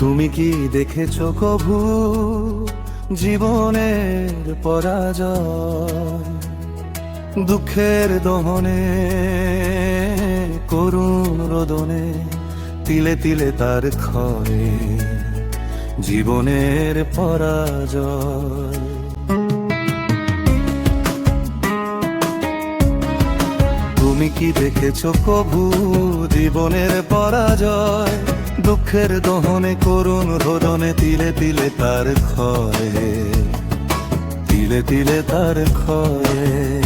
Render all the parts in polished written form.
তুমি কি দেখেছো কভু জীবনের পরাজয়? দুঃখের দহনে, করুণ রোদনে, তিলে তিলে তার ক্ষয়, জীবনের পরাজয়। তুমি কি দেখেছো কভু জীবনের পরাজয়? দুঃখের দহনে, করুণ রোদনে, তিলে তিলে তার ক্ষয়, তিলে তিলে তার ক্ষয়।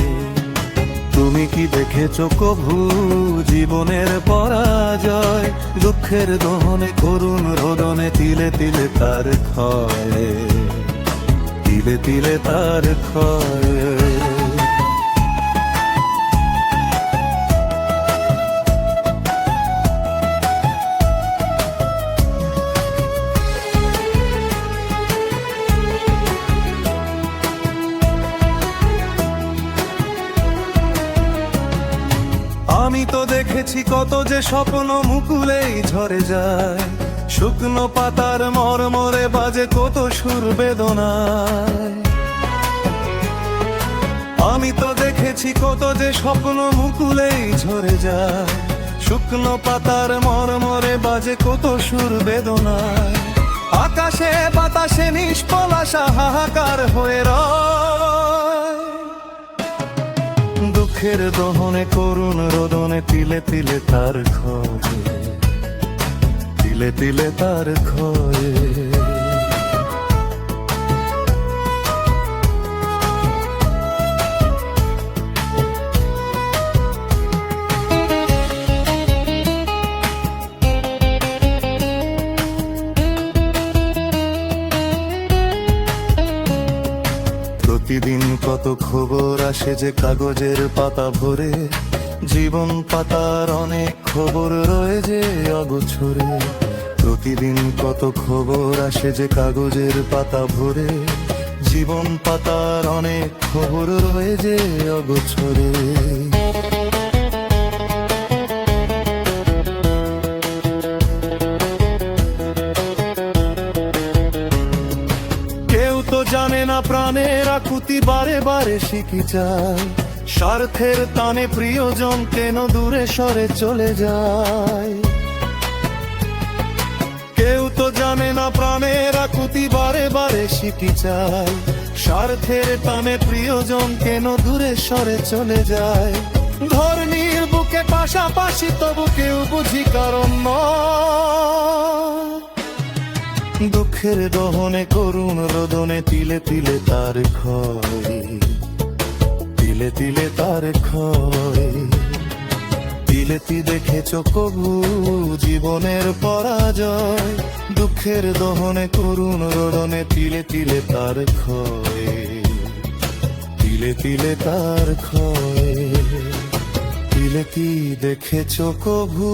তুমি কি দেখেছো কভু জীবনের পরাজয়? দুঃখের দহনে, করুণ রোদনে, তিলে তিলে তার ক্ষয়, তিলে তিলে তার ক্ষয়। আমি তো দেখেছি কত যে স্বপ্ন মুকুলেই ঝরে যায়, শুকনো পাতার মরমরে বাজে কত সুর বেদনায়। আমি তো দেখেছি কত যে স্বপ্ন মুকুলেই ঝরে যায়, শুকনো পাতার মরমরে বাজে কত সুর বেদনায়। আকাশে বাতাসে নিষ্ফল আশা হাহাকার হয়ে রয়, দুঃখের দহনে, করুণ রোদনে, তিলে তিলে তার ক্ষয়, তিলে তিলে তার ক্ষয়। প্রতিদিন কত খবর আসে যে কাগজের পাতা ভরে, জীবন পাতার অনেক খবর রয়ে যে অগোছরে। প্রতিদিন কত খবর আসে যে কাগজের পাতা ভরে, জীবন পাতার অনেক খবর রয়ে যে অগোছরে। জানে না প্রাণের আকুতি বারে বারে শিখি যায়, স্বার্থের টানে প্রিয়জন কেন দূরে সরে চলে যায়। কেউ তো জানে না প্রাণের আকুতি বারে বারে শিখি যায়, স্বার্থের টানে প্রিয়জন কেন দূরে সরে চলে যায়। ধর্মীর বুকে পাশাপাশি তবু কেউ বুঝি কারণ নয়, দুঃখের দহনে, করুণ রোদনে, তিলে তিলে তার ক্ষয়, তিলে তিলে তার ক্ষয়। বিলেতি দেখেছো কবু জীবনের পরাজয়, দুঃখের দহনে, করুণ রোদনে, তিলে তিলে তার ক্ষয়, তিলে তিলে তার ক্ষয়। বিলেতি দেখেছো কবু।